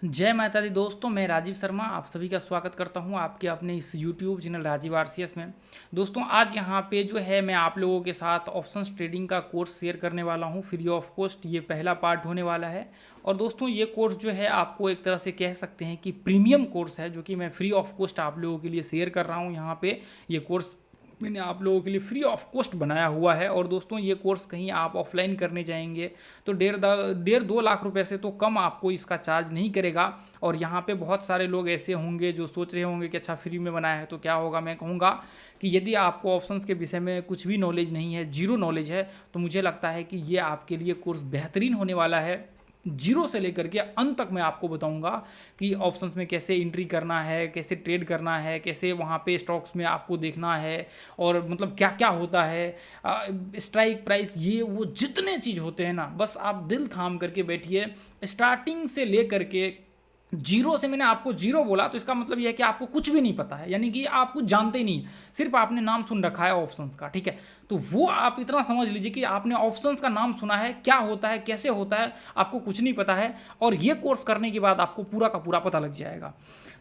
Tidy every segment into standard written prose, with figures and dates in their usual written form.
जय माता दी दोस्तों, मैं राजीव शर्मा आप सभी का स्वागत करता हूं आपके अपने इस YouTube चैनल राजीव आरसीएस में। दोस्तों आज यहां पे जो है मैं आप लोगों के साथ ऑप्शंस ट्रेडिंग का कोर्स शेयर करने वाला हूं फ्री ऑफ कॉस्ट। ये पहला पार्ट होने वाला है और दोस्तों ये कोर्स जो है आपको एक तरह से कह सकते हैं कि प्रीमियम कोर्स है, जो कि मैं फ्री ऑफ कॉस्ट आप लोगों के लिए शेयर कर रहा हूँ। यहाँ पे ये कोर्स मैंने आप लोगों के लिए फ्री ऑफ कॉस्ट बनाया हुआ है। और दोस्तों ये कोर्स कहीं आप ऑफलाइन करने जाएंगे तो डेढ़ दो लाख रुपए से तो कम आपको इसका चार्ज नहीं करेगा। और यहाँ पे बहुत सारे लोग ऐसे होंगे जो सोच रहे होंगे कि अच्छा फ्री में बनाया है तो क्या होगा। मैं कहूँगा कि यदि आपको ऑप्शंस के विषय में कुछ भी नॉलेज नहीं है, जीरो नॉलेज है, तो मुझे लगता है कि ये आपके लिए कोर्स बेहतरीन होने वाला है। जीरो से लेकर के अंत तक मैं आपको बताऊंगा कि ऑप्शंस में कैसे एंट्री करना है, कैसे ट्रेड करना है, कैसे वहाँ पे स्टॉक्स में आपको देखना है और मतलब क्या क्या होता है, स्ट्राइक प्राइस, ये वो जितने चीज़ होते हैं ना, बस आप दिल थाम करके बैठिए। स्टार्टिंग से लेकर के जीरो से, मैंने आपको जीरो बोला तो इसका मतलब यह है कि आपको कुछ भी नहीं पता है, यानी कि आप कुछ जानते ही नहीं, सिर्फ आपने नाम सुन रखा है ऑप्शंस का, ठीक है। तो वो आप इतना समझ लीजिए कि आपने ऑप्शंस का नाम सुना है, क्या होता है, कैसे होता है, आपको कुछ नहीं पता है। और ये कोर्स करने के बाद आपको पूरा का पूरा पता लग जाएगा।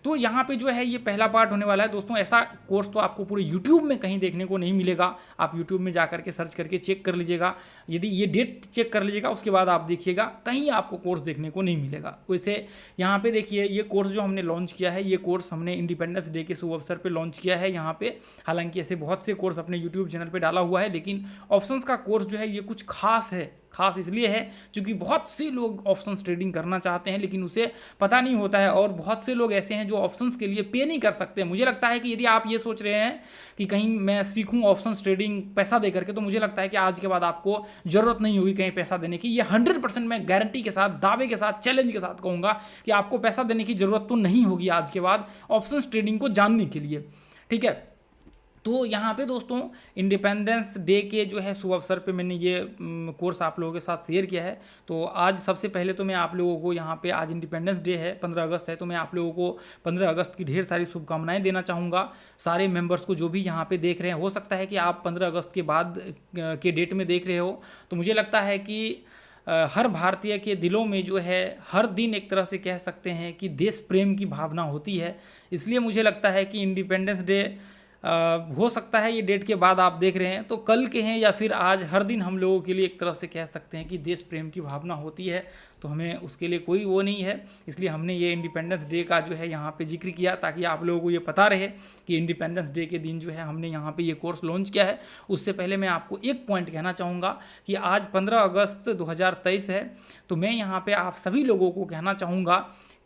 तो यहाँ पे जो है ये पहला पार्ट होने वाला है दोस्तों। ऐसा कोर्स तो आपको पूरे यूट्यूब में कहीं देखने को नहीं मिलेगा। आप यूट्यूब में जा करके सर्च करके चेक कर लीजिएगा, यदि ये डेट चेक कर लीजिएगा, उसके बाद आप देखिएगा कहीं आपको कोर्स देखने को नहीं मिलेगा। वैसे यहाँ पे देखिए ये कोर्स जो हमने लॉन्च किया है, ये कोर्स हमने इंडिपेंडेंस डे के शुभ अवसर पर लॉन्च किया है यहाँ पे। हालांकि ऐसे बहुत से कोर्स अपने यूट्यूब चैनल पर डाला हुआ है, लेकिन ऑप्शंस का कोर्स जो है ये कुछ खास है। खास इसलिए है क्योंकि बहुत से लोग ऑप्शंस ट्रेडिंग करना चाहते हैं लेकिन उसे पता नहीं होता है, और बहुत से लोग ऐसे हैं जो ऑप्शंस के लिए पे नहीं कर सकते। मुझे लगता है कि यदि आप ये सोच रहे हैं कि कहीं मैं सीखूं ऑप्शंस ट्रेडिंग पैसा दे करके, तो मुझे लगता है कि आज के बाद आपको जरूरत नहीं होगी कहीं पैसा देने की। ये 100% मैं गारंटी के साथ, दावे के साथ, चैलेंज के साथ कहूँगा कि आपको पैसा देने की जरूरत तो नहीं होगी आज के बाद ऑप्शंस ट्रेडिंग को जानने के लिए, ठीक है। तो यहाँ पे दोस्तों इंडिपेंडेंस डे के जो है शुभ अवसर पे मैंने ये कोर्स आप लोगों के साथ शेयर किया है। तो आज सबसे पहले तो मैं आप लोगों को यहाँ पे, आज इंडिपेंडेंस डे है, 15 अगस्त है, तो मैं आप लोगों को 15 अगस्त की ढेर सारी शुभकामनाएं देना चाहूँगा सारे मेंबर्स को जो भी यहाँ पे देख रहे हैं। हो सकता है कि आप 15 अगस्त के बाद के डेट में देख रहे हो, तो मुझे लगता है कि हर भारतीय के दिलों में जो है हर दिन एक तरह से कह सकते हैं कि देश प्रेम की भावना होती है। इसलिए मुझे लगता है कि इंडिपेंडेंस डे हो सकता है ये डेट के बाद आप देख रहे हैं तो कल के हैं या फिर आज, हर दिन हम लोगों के लिए एक तरह से कह सकते हैं कि देश प्रेम की भावना होती है। तो हमें उसके लिए कोई वो नहीं है, इसलिए हमने ये इंडिपेंडेंस डे का जो है यहाँ पे जिक्र किया ताकि आप लोगों को ये पता रहे कि इंडिपेंडेंस डे के दिन जो है हमने यहाँ पे ये कोर्स लॉन्च किया है। उससे पहले मैं आपको एक पॉइंट कहना चाहूँगा कि आज 15 अगस्त 2023 है, तो मैं यहाँ पर आप सभी लोगों को कहना चाहूँगा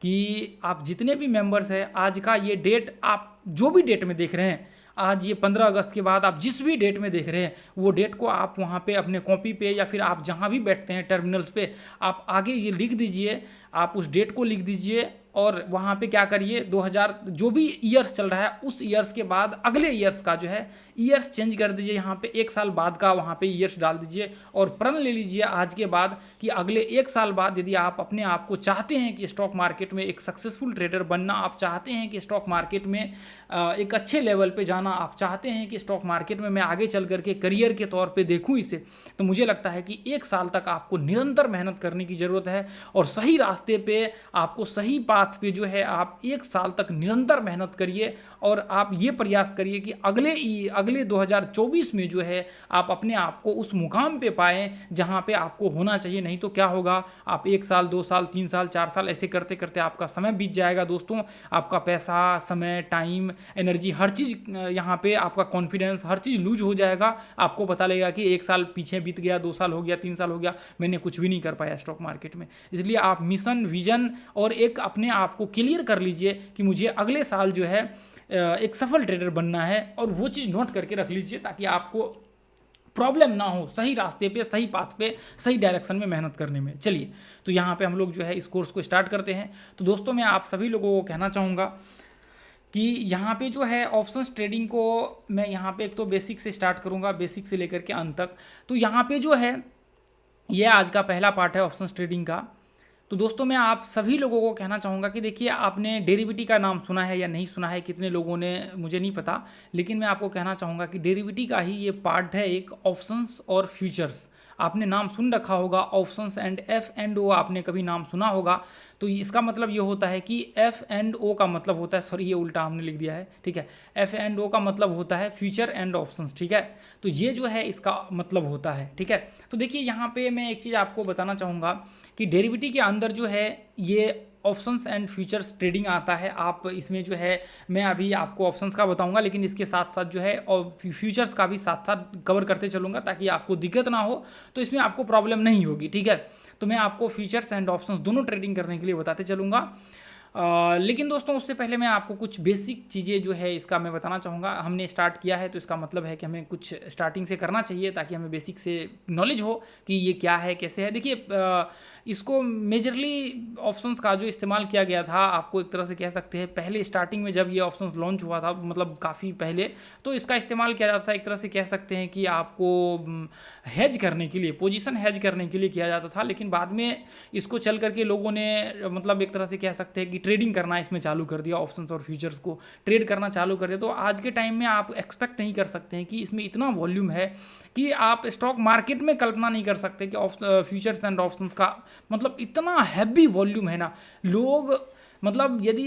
कि आप जितने भी मेंबर्स हैं, आज का ये डेट, आप जो भी डेट में देख रहे हैं, आज ये 15 अगस्त के बाद आप जिस भी डेट में देख रहे हैं, वो डेट को आप वहाँ पे अपने कॉपी पे या फिर आप जहाँ भी बैठते हैं टर्मिनल्स पे, आप आगे ये लिख दीजिए, आप उस डेट को लिख दीजिए और वहाँ पे क्या करिए, 2000 जो भी ईयर्स चल रहा है उस ईयर्स के बाद अगले ईयर्स का जो है ईयर्स चेंज कर दीजिए। यहाँ पे एक साल बाद का वहाँ पे ईयर्स डाल दीजिए और प्रण ले लीजिए आज के बाद कि अगले एक साल बाद यदि आप अपने आप को चाहते हैं कि स्टॉक मार्केट में एक सक्सेसफुल ट्रेडर बनना, आप चाहते हैं कि स्टॉक मार्केट में एक अच्छे लेवल पे जाना, आप चाहते हैं कि स्टॉक मार्केट में मैं आगे चल करके करियर के तौर पे देखूं इसे, तो मुझे लगता है कि एक साल तक आपको निरंतर मेहनत करने की ज़रूरत है और सही रास्ते पे, आपको सही पाथ पे जो है आप एक साल तक निरंतर मेहनत करिए और आप ये प्रयास करिए कि अगले 2024 में जो है आप अपने आप को उस मुकाम पे पाएं जहां पे आपको होना चाहिए। नहीं तो क्या होगा, आप 1 साल 2 साल 3 साल 4 साल ऐसे करते करते आपका समय बीत जाएगा दोस्तों। आपका पैसा, समय, टाइम, एनर्जी, हर चीज़ यहाँ पे, आपका कॉन्फिडेंस, हर चीज़ लूज हो जाएगा। आपको पता लगेगा कि 1 साल पीछे बीत गया, 2 साल हो गया, 3 साल हो गया, मैंने कुछ भी नहीं कर पाया स्टॉक मार्केट में। इसलिए आप मिशन, विजन और एक अपने आप को क्लियर कर लीजिए कि मुझे अगले साल जो है एक सफल ट्रेडर बनना है, और वो चीज़ नोट करके रख लीजिए ताकि आपको प्रॉब्लम ना हो सही रास्ते पे, सही पाथ पे, सही डायरेक्शन में मेहनत करने में। चलिए, तो यहाँ पे हम लोग जो है इस कोर्स को स्टार्ट करते हैं। तो दोस्तों मैं आप सभी लोगों को कहना चाहूँगा कि यहाँ पे जो है ऑप्शंस ट्रेडिंग को मैं यहाँ पे एक तो बेसिक से स्टार्ट करूँगा, बेसिक से लेकर के अंत तक। तो यहाँ पे जो है ये आज का पहला पार्ट है ऑप्शंस ट्रेडिंग का। तो दोस्तों मैं आप सभी लोगों को कहना चाहूँगा कि देखिए, आपने डेरिवेटिव का नाम सुना है या नहीं सुना है, कितने लोगों ने, मुझे नहीं पता, लेकिन मैं आपको कहना चाहूँगा कि डेरिवेटिव का ही ये पार्ट है एक, ऑप्शंस और फ्यूचर्स। आपने नाम सुन रखा होगा, ऑप्शंस एंड एफ एंड ओ आपने कभी नाम सुना होगा। तो इसका मतलब ये होता है कि एफ एंड ओ का मतलब होता है, सॉरी ये उल्टा हमने लिख दिया है, ठीक है, एफ एंड ओ का मतलब होता है फ्यूचर एंड ऑप्शंस, ठीक है। तो ये जो है इसका मतलब होता है, ठीक है। तो देखिए यहाँ पे मैं एक चीज़ आपको बताना चाहूँगा कि डेरिवेटिव के अंदर जो है ये ऑप्शंस एंड फ्यूचर्स ट्रेडिंग आता है। आप इसमें जो है मैं अभी आपको ऑप्शंस का बताऊंगा, लेकिन इसके साथ साथ जो है और फ्यूचर्स का भी साथ साथ कवर करते चलूँगा ताकि आपको दिक्कत ना हो, तो इसमें आपको प्रॉब्लम नहीं होगी, ठीक है। तो मैं आपको फ्यूचर्स एंड ऑप्शंस दोनों ट्रेडिंग करने के लिए बताते चलूँगा। लेकिन दोस्तों उससे पहले मैं आपको कुछ बेसिक चीज़ें जो है इसका मैं बताना चाहूँगा। हमने स्टार्ट किया है तो इसका मतलब है कि हमें कुछ स्टार्टिंग से करना चाहिए ताकि हमें बेसिक से नॉलेज हो कि ये क्या है कैसे है। देखिए इसको मेजरली ऑप्शंस का जो इस्तेमाल किया गया था, आपको एक तरह से कह सकते हैं पहले स्टार्टिंग में जब ये ऑप्शंस लॉन्च हुआ था, मतलब काफ़ी पहले, तो इसका इस्तेमाल किया जाता था एक तरह से कह सकते हैं कि आपको हेज करने के लिए, पोजीशन हेज करने के लिए किया जाता था। लेकिन बाद में इसको चल करके लोगों ने मतलब एक तरह से कह सकते हैं कि ट्रेडिंग करना इसमें चालू कर दिया, ऑप्शंस और फ्यूचर्स को ट्रेड करना चालू कर दिया। तो आज के टाइम में आप एक्सपेक्ट नहीं कर सकते हैं कि इसमें इतना वॉल्यूम है कि आप स्टॉक मार्केट में कल्पना नहीं कर सकते कि फ्यूचर्स एंड ऑप्शंस का मतलब इतना हैवी वॉल्यूम है ना। लोग मतलब यदि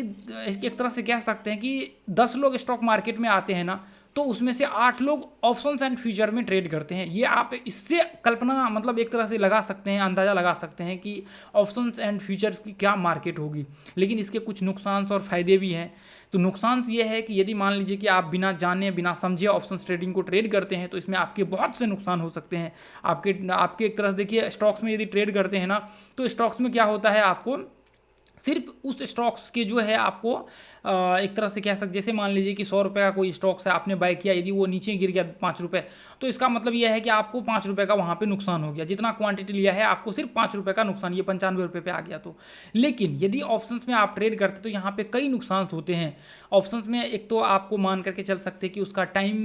एक तरह से कह सकते हैं कि 10 लोग स्टॉक मार्केट में आते हैं ना, तो उसमें से 8 लोग ऑप्शंस एंड फ्यूचर में ट्रेड करते हैं। ये आप इससे कल्पना मतलब एक तरह से लगा सकते हैं, अंदाज़ा लगा सकते हैं कि ऑप्शंस एंड फ्यूचर्स की क्या मार्केट होगी। लेकिन इसके कुछ नुकसान और फ़ायदे भी हैं। तो नुकसान ये है कि यदि मान लीजिए कि आप बिना जाने बिना समझे ऑप्शंस ट्रेडिंग को ट्रेड करते हैं तो इसमें आपके बहुत से नुकसान हो सकते हैं। आपके एक तरह से देखिए स्टॉक्स में यदि ट्रेड करते हैं ना, तो स्टॉक्स में क्या होता है, आपको सिर्फ उस स्टॉक्स के जो है आपको एक तरह से कह सकते, जैसे मान लीजिए कि 100 रुपये का कोई स्टॉक्स है, आपने बाय किया, यदि वो नीचे गिर गया 5 रुपये, तो इसका मतलब यह है कि आपको 5 रुपये का वहाँ पे नुकसान हो गया। जितना क्वांटिटी लिया है आपको सिर्फ 5 रुपये का नुकसान, ये 95 रुपये पे आ गया। तो लेकिन यदि ऑप्शंस में आप ट्रेड करते तो यहाँ पे कई नुकसान होते हैं। ऑप्शंस में एक तो आपको मान करके चल सकते हैं कि उसका टाइम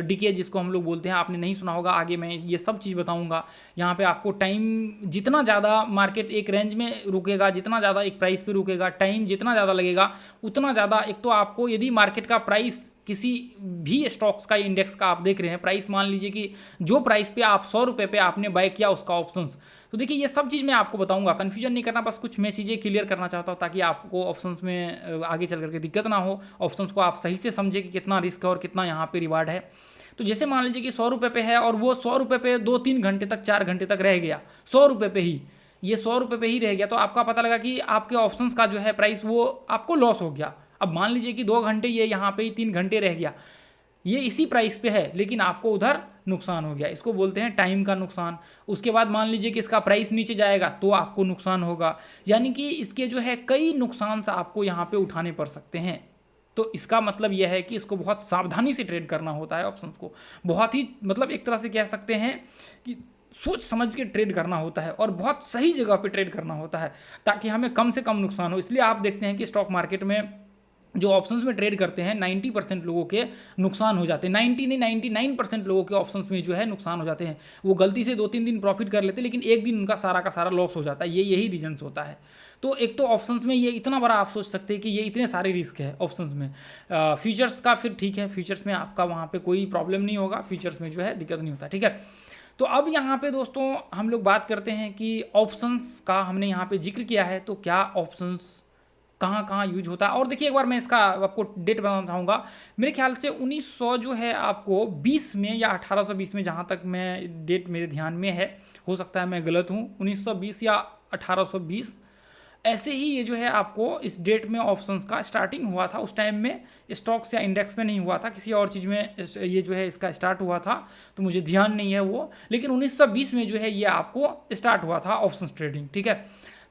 डिके जिसको हम लोग बोलते हैं, आपने नहीं सुना होगा, आगे मैं ये सब चीज़ बताऊँगा। यहाँ पर आपको टाइम जितना ज़्यादा मार्केट एक रेंज में रुकेगा, जितना ज़्यादा एक प्राइस पर रुकेगा, टाइम जितना ज़्यादा लगेगा उतना ज़्यादा, एक तो आपको यदि मार्केट का प्राइस किसी भी स्टॉक्स का इंडेक्स का आप देख रहे हैं, प्राइस मान लीजिए कि जो प्राइस पे आप 100 रुपये पे आपने बाय किया उसका ऑप्शंस, तो देखिए ये सब चीज़ मैं आपको बताऊंगा, कन्फ्यूजन नहीं करना, बस कुछ मैं चीज़ें क्लियर करना चाहता हूँ ताकि आपको ऑप्शंस में आगे चल करके दिक्कत ना हो, ऑप्शंस को आप सही से समझे कि कितना रिस्क है और कितना यहाँ पे रिवार्ड है। तो जैसे मान लीजिए कि 100 रुपये पे है और वो 100 रुपये पे 2-3 घंटे तक 4 घंटे तक रह गया, 100 रुपये पे ही, ये 100 रुपये पे ही रह गया, तो आपका पता लगा कि आपके ऑप्शंस का जो है प्राइस वो आपको लॉस हो गया। अब मान लीजिए कि 2 घंटे ये यहाँ पे ही 3 घंटे रह गया, ये इसी प्राइस पे है, लेकिन आपको उधर नुकसान हो गया, इसको बोलते हैं टाइम का नुकसान। उसके बाद मान लीजिए कि इसका प्राइस नीचे जाएगा तो आपको नुकसान होगा, यानी कि इसके जो है कई नुकसान से आपको यहाँ पे उठाने पड़ सकते हैं। तो इसका मतलब यह है कि इसको बहुत सावधानी से ट्रेड करना होता है, ऑप्शंस को बहुत ही मतलब एक तरह से कह सकते हैं कि सोच समझ के ट्रेड करना होता है और बहुत सही जगह पे ट्रेड करना होता है ताकि हमें कम से कम नुकसान हो। इसलिए आप देखते हैं कि स्टॉक मार्केट में जो ऑप्शंस में ट्रेड करते हैं 90% लोगों के नुकसान हो जाते हैं, 90 नहीं 99% लोगों के ऑप्शंस में जो है नुकसान हो जाते हैं। वो गलती से 2-3 दिन प्रॉफिट कर लेते हैं लेकिन एक दिन उनका सारा का सारा लॉस हो जाता है। यही रीजन्स होता है। तो एक तो ऑप्शंस में ये इतना बड़ा आप सोच सकते हैं कि ये इतने सारे रिस्क है ऑप्शंस में। फ्यूचर्स का फिर ठीक है, फ्यूचर्स में आपका वहाँ पर कोई प्रॉब्लम नहीं होगा, फ्यूचर्स में जो है दिक्कत नहीं होता, ठीक है। तो अब यहाँ पे दोस्तों हम लोग बात करते हैं कि ऑप्शंस का हमने यहाँ पे जिक्र किया है, तो क्या ऑप्शंस कहाँ कहाँ यूज होता है। और देखिए एक बार मैं इसका आपको डेट बताना चाहूँगा, मेरे ख्याल से 1900 जो है आपको 20 में या 1820 में, जहाँ तक मैं डेट मेरे ध्यान में है, हो सकता है मैं गलत हूँ, 1920 या 1820 ऐसे ही ये जो है आपको इस डेट में ऑप्शंस का स्टार्टिंग हुआ था। उस टाइम में स्टॉक्स या इंडेक्स में नहीं हुआ था, किसी और चीज़ में ये जो है इसका स्टार्ट हुआ था, तो मुझे ध्यान नहीं है वो, लेकिन 1920 में जो है ये आपको स्टार्ट हुआ था ऑप्शंस ट्रेडिंग, ठीक है।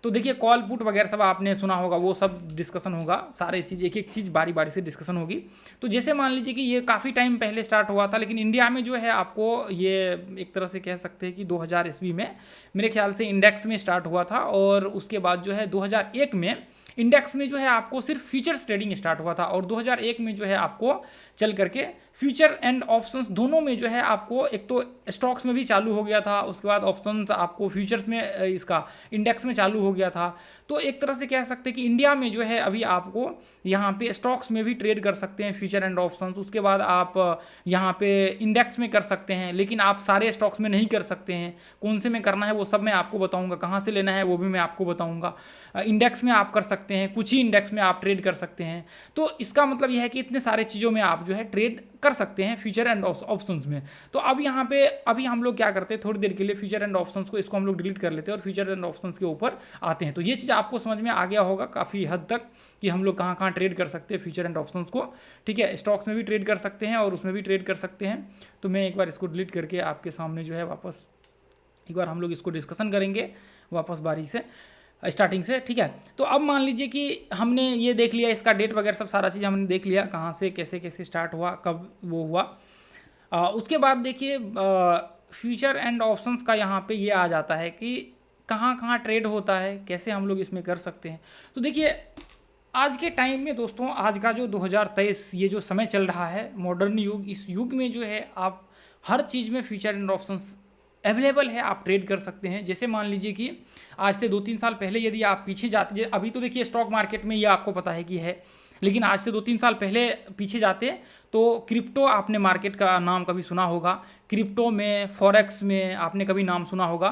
तो देखिए कॉल पुट वगैरह सब आपने सुना होगा, वो सब डिस्कशन होगा, सारे चीज़ एक एक चीज़ बारी बारी से डिस्कशन होगी। तो जैसे मान लीजिए कि ये काफ़ी टाइम पहले स्टार्ट हुआ था, लेकिन इंडिया में जो है आपको ये एक तरह से कह सकते हैं कि 2000 ईस्वी में मेरे ख्याल से इंडेक्स में स्टार्ट हुआ था, और उसके बाद जो है 2001 में इंडेक्स में जो है आपको सिर्फ फ्यूचर्स ट्रेडिंग स्टार्ट हुआ था, और 2001 में जो है आपको चल करके फ्यूचर एंड ऑप्शंस दोनों में जो है आपको एक तो स्टॉक्स में भी चालू हो गया था, उसके बाद ऑप्शंस आपको फ्यूचर्स में इसका इंडेक्स में चालू हो गया था। तो एक तरह से कह सकते हैं कि इंडिया में जो है अभी आपको यहाँ पे स्टॉक्स में भी ट्रेड कर सकते हैं फ्यूचर एंड ऑप्शंस। उसके बाद आप यहाँ पे इंडेक्स में कर सकते हैं, लेकिन आप सारे स्टॉक्स में नहीं कर सकते हैं। कौन से में करना है वो सब मैं आपको बताऊंगा, कहाँ से लेना है वो भी मैं आपको बताऊंगा। इंडेक्स में आप कर सकते हैं, कुछ ही इंडेक्स में आप ट्रेड कर सकते हैं। तो इसका मतलब यह है कि इतने सारे चीज़ों में आप जो है ट्रेड कर सकते हैं फ्यूचर एंड ऑप्शंस में। तो अब यहाँ पे अभी हम लोग क्या करते हैं, थोड़ी देर के लिए फ्यूचर एंड ऑप्शंस को इसको हम लोग डिलीट कर लेते हैं और फ्यूचर एंड ऑप्शंस के ऊपर आते हैं। तो ये चीज़ आपको समझ में आ गया होगा काफ़ी हद तक कि हम लोग कहाँ कहाँ ट्रेड कर सकते हैं फ्यूचर एंड ऑप्शंस को। ठीक है, स्टॉक्स में भी ट्रेड कर सकते हैं और उसमें भी ट्रेड कर सकते हैं। तो मैं एक बार इसको डिलीट करके आपके सामने जो है वापस एक बार हम लोग इसको डिस्कशन करेंगे वापस बारी से, स्टार्टिंग से। ठीक है, तो अब मान लीजिए कि हमने ये देख लिया, इसका डेट वगैरह सब सारा चीज़ हमने देख लिया, कहाँ से कैसे कैसे स्टार्ट हुआ, कब वो हुआ। उसके बाद देखिए फ्यूचर एंड ऑप्शंस का यहाँ पे ये आ जाता है कि कहाँ कहाँ ट्रेड होता है, कैसे हम लोग इसमें कर सकते हैं। तो देखिए आज के टाइम में दोस्तों, आज का जो 2023 ये जो समय चल रहा है, मॉडर्न युग, इस युग में जो है आप हर चीज़ में फ्यूचर एंड ऑप्शंस अवेलेबल है, आप ट्रेड कर सकते हैं। जैसे मान लीजिए कि आज से 2-3 साल पहले यदि आप पीछे जाते, अभी तो देखिए स्टॉक मार्केट में ये आपको पता है कि है, लेकिन आज से 2-3 साल पहले पीछे जाते तो क्रिप्टो आपने मार्केट का नाम कभी सुना होगा। क्रिप्टो में, फॉरेक्स में आपने कभी नाम सुना होगा।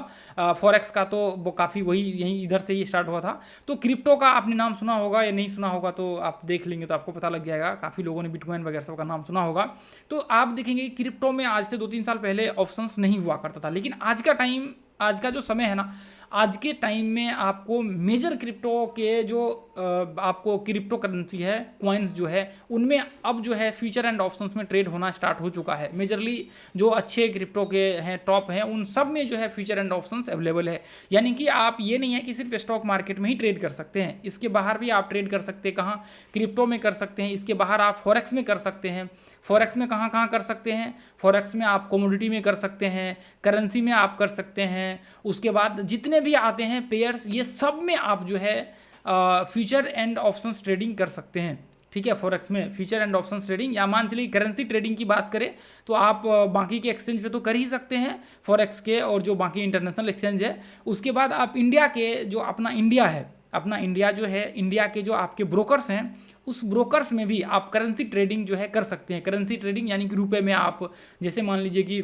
फॉरेक्स का तो वो काफ़ी वही यहीं इधर से ही स्टार्ट हुआ था। तो क्रिप्टो का आपने नाम सुना होगा या नहीं सुना होगा तो आप देख लेंगे तो आपको पता लग जाएगा। काफ़ी लोगों ने बिटकॉइन वगैरह सब का नाम सुना होगा। तो आप देखेंगे कि क्रिप्टो में आज से 2-3 साल पहले ऑप्शंस नहीं हुआ करता था, लेकिन आज का टाइम, आज का जो समय है ना, आज के टाइम में आपको मेजर क्रिप्टो के जो आपको क्रिप्टो करेंसी है, कॉइन्स जो है, उनमें अब जो है फ्यूचर एंड ऑप्शंस में ट्रेड होना स्टार्ट हो चुका है। मेजरली जो अच्छे क्रिप्टो के हैं, टॉप हैं, उन सब में जो है फ्यूचर एंड ऑप्शंस अवेलेबल है। यानी कि आप ये नहीं है कि सिर्फ स्टॉक मार्केट में ही ट्रेड कर सकते हैं, इसके बाहर भी आप ट्रेड कर सकते हैं। कहाँ? क्रिप्टो में कर सकते हैं, इसके बाहर आप फॉरेक्स में कर सकते हैं। फॉरेक्स में कहाँ कहाँ कर सकते हैं? फॉरेक्स में आप कमोडिटी में कर सकते हैं, करेंसी में आप कर सकते हैं। उसके बाद जितने भी आते हैं पेयर्स, ये सब में आप जो है फ्यूचर एंड ऑप्शंस ट्रेडिंग कर सकते हैं। ठीक है, फॉरेक्स में फ्यूचर एंड ऑप्शंस ट्रेडिंग, या मान चलिए करेंसी ट्रेडिंग की बात करें तो आप बाकी के एक्सचेंज पे तो कर ही सकते हैं, फॉरेक्स के और जो बाकी इंटरनेशनल एक्सचेंज है। उसके बाद आप इंडिया के जो अपना इंडिया है, अपना इंडिया जो है, इंडिया के जो आपके ब्रोकर्स हैं, उस ब्रोकर्स में भी आप करेंसी ट्रेडिंग जो है कर सकते हैं। करेंसी ट्रेडिंग यानी कि रुपए में आप, जैसे मान लीजिए कि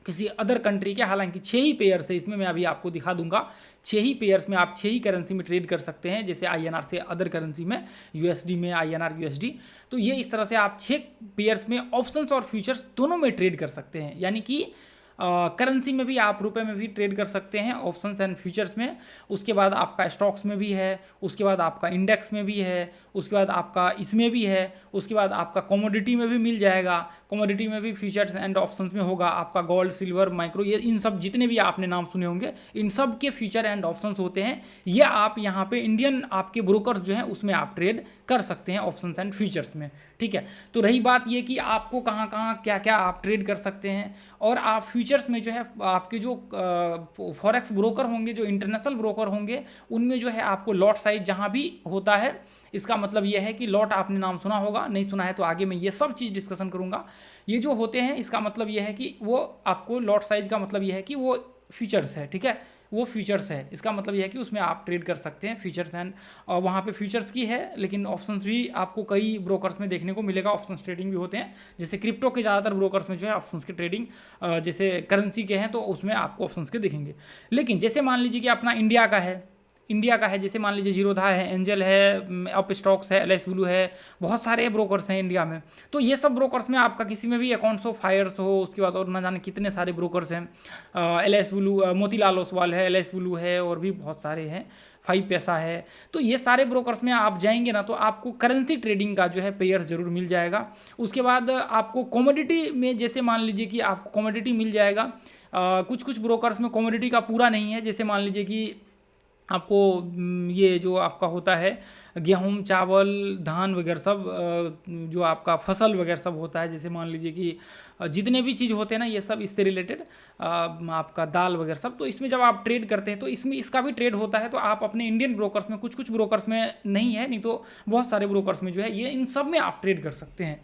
किसी अदर कंट्री के, हालांकि 6 ही पेयर्स है, इसमें मैं अभी आपको दिखा दूंगा, 6 ही पेयर्स में आप 6 ही करेंसी में ट्रेड कर सकते हैं। जैसे INR से अदर करेंसी में, USD में INR USD, तो ये इस तरह से आप 6 पेयर्स में ऑप्शंस और फ्यूचर्स दोनों में ट्रेड कर सकते हैं। यानी कि करेंसी में भी आप रुपए में भी ट्रेड कर सकते हैं, ऑप्शंस एंड फ्यूचर्स में। उसके बाद आपका स्टॉक्स में भी है, उसके बाद आपका इंडेक्स में भी है, उसके बाद आपका इसमें भी है, उसके बाद आपका कमोडिटी में भी मिल जाएगा। कमोडिटी में भी फ्यूचर्स एंड ऑप्शंस में होगा आपका गोल्ड, सिल्वर, माइक्रो, ये इन सब जितने भी आपने नाम सुने होंगे, इन सब के फ्यूचर एंड ऑप्शंस होते हैं। ये आप यहाँ पे इंडियन आपके ब्रोकर्स जो हैं उसमें आप ट्रेड कर सकते हैं ऑप्शंस एंड फ्यूचर्स में। ठीक है, तो रही बात ये कि आपको कहाँ कहाँ क्या क्या आप ट्रेड कर सकते हैं। और आप फ्यूचर्स में जो है आपके जो फॉरेक्स ब्रोकर होंगे, जो इंटरनेशनल ब्रोकर होंगे, उनमें जो है आपको लॉट साइज जहाँ भी होता है, इसका मतलब यह है कि लॉट आपने नाम सुना होगा, नहीं सुना है तो आगे मैं ये सब चीज़ डिस्कशन करूँगा। ये जो होते हैं इसका मतलब यह है कि वो आपको लॉट साइज का मतलब यह है कि वो फ्यूचर्स है। ठीक है, वो फ्यूचर्स है, इसका मतलब यह है कि उसमें आप ट्रेड कर सकते हैं फ्यूचर्स एंड, और वहाँ पे फ्यूचर्स की है, लेकिन ऑप्शंस भी आपको कई ब्रोकर्स में देखने को मिलेगा। ऑप्शंस ट्रेडिंग भी होते हैं, जैसे क्रिप्टो के ज़्यादातर ब्रोकर्स में जो है ऑप्शंस की ट्रेडिंग, जैसे करेंसी के हैं तो उसमें आपको ऑप्शंस के दिखेंगे। लेकिन जैसे मान लीजिए कि अपना इंडिया का है, जैसे मान लीजिए जीरोधा है, एंजल है, अप स्टॉक्स है, LS ब्लू है, बहुत सारे ब्रोकर्स हैं इंडिया में। तो ये सब ब्रोकर्स में आपका किसी में भी अकाउंट्स हो, फायर्स हो, उसके बाद और ना जाने कितने सारे ब्रोकर्स हैं। LS ब्लू, मोतीलाल ओसवाल है, LS ब्लू है, और भी बहुत सारे हैं, 5 पैसा है। तो ये सारे ब्रोकर्स में आप जाएंगे ना तो आपको करेंसी ट्रेडिंग का जो है पेयर जरूर मिल जाएगा। उसके बाद आपको कमोडिटी में, जैसे मान लीजिए कि आपको कमोडिटी मिल जाएगा। कुछ कुछ ब्रोकर्स में कमोडिटी का पूरा नहीं है, जैसे मान लीजिए कि आपको ये जो आपका होता है गेहूँ, चावल, धान वगैरह सब, जो आपका फसल वगैरह सब होता है, जैसे मान लीजिए कि जितने भी चीज़ होते हैं ना ये सब इससे रिलेटेड, आपका दाल वगैरह सब, तो इसमें जब आप ट्रेड करते हैं तो इसमें इसका भी ट्रेड होता है। तो आप अपने इंडियन ब्रोकर्स में, कुछ कुछ ब्रोकर्स में नहीं है, नहीं तो बहुत सारे ब्रोकर्स में जो है ये, इन सब में आप ट्रेड कर सकते हैं।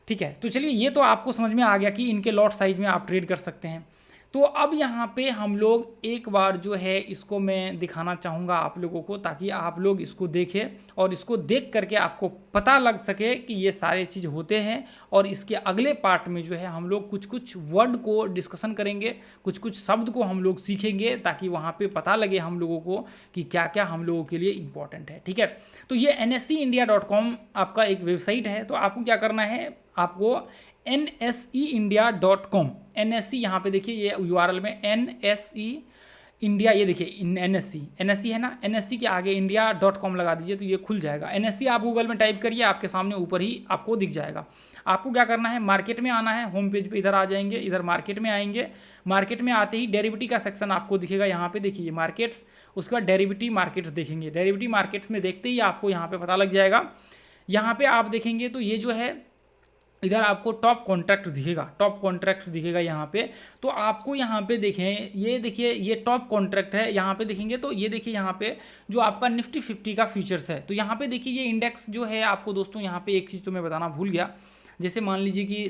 ठीक है, तो चलिए ये तो आपको समझ में आ गया कि इनके लॉट साइज में आप ट्रेड कर सकते हैं। तो अब यहाँ पे हम लोग एक बार जो है इसको मैं दिखाना चाहूँगा आप लोगों को, ताकि आप लोग इसको देखें और इसको देख करके आपको पता लग सके कि ये सारे चीज़ होते हैं। और इसके अगले पार्ट में जो है हम लोग कुछ कुछ वर्ड को डिस्कशन करेंगे, कुछ कुछ शब्द को हम लोग सीखेंगे, ताकि वहाँ पे पता लगे हम लोगों को कि क्या क्या हम लोगों के लिए इंपॉर्टेंट है। ठीक है, तो ये nseindia.com आपका एक वेबसाइट है। तो आपको क्या करना है, आपको nseindia.com, NSE यहाँ पे देखिए ये URL में NSE इंडिया, ये देखिए NSE है ना, NSE के आगे india.com लगा दीजिए तो ये खुल जाएगा। NSE आप गूगल में टाइप करिए, आपके सामने ऊपर ही आपको दिख जाएगा। आपको क्या करना है, मार्केट में आना है, होम पेज पे इधर आ जाएंगे, इधर मार्केट में आएंगे। मार्केट में आते ही डेरिवेटिव का सेक्शन आपको दिखेगा, यहाँ पे देखिए मार्केट्स, उसके बाद डेरिवेटिव मार्केट्स देखेंगे। डेरिवेटिव मार्केट्स में देखते ही आपको यहाँ पे पता लग जाएगा। यहाँ पे आप देखेंगे तो ये जो है इधर आपको टॉप कॉन्ट्रैक्ट दिखेगा, टॉप कॉन्ट्रैक्ट दिखेगा यहाँ पे। तो आपको यहाँ पे देखें, ये देखिए ये टॉप कॉन्ट्रैक्ट है। यहाँ पे देखेंगे तो ये देखिए यहाँ पे जो आपका निफ्टी 50 का फ्यूचर्स है। तो यहाँ पे देखिए ये इंडेक्स जो है आपको दोस्तों, यहाँ पे एक चीज़ तो मैं बताना भूल गया। जैसे मान लीजिए कि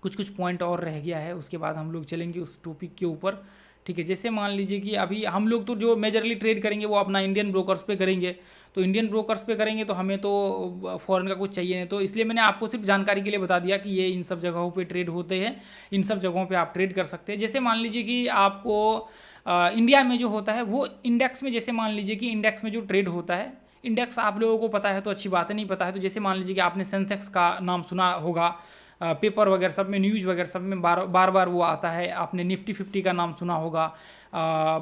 कुछ कुछ पॉइंट और रह गया है, उसके बाद हम लोग चलेंगे उस टॉपिक के ऊपर। ठीक है, जैसे मान लीजिए कि अभी हम लोग तो जो मेजरली ट्रेड करेंगे वो अपना इंडियन ब्रोकर्स पे करेंगे। तो इंडियन ब्रोकर्स पे करेंगे तो हमें तो फॉरेन का कुछ चाहिए नहीं, तो इसलिए मैंने आपको सिर्फ जानकारी के लिए बता दिया कि ये इन सब जगहों पे ट्रेड होते हैं, इन सब जगहों पे आप ट्रेड कर सकते हैं। जैसे मान लीजिए कि आपको इंडिया में जो होता है वो इंडेक्स में, जैसे मान लीजिए कि इंडेक्स में जो ट्रेड होता है, इंडेक्स आप लोगों को पता है तो अच्छी बात है, नहीं पता है तो जैसे मान लीजिए कि आपने सेंसेक्स का नाम सुना होगा, पेपर वगैरह सब में, न्यूज़ वगैरह सब में बार बार वो आता है। आपने निफ्टी 50 का नाम सुना होगा,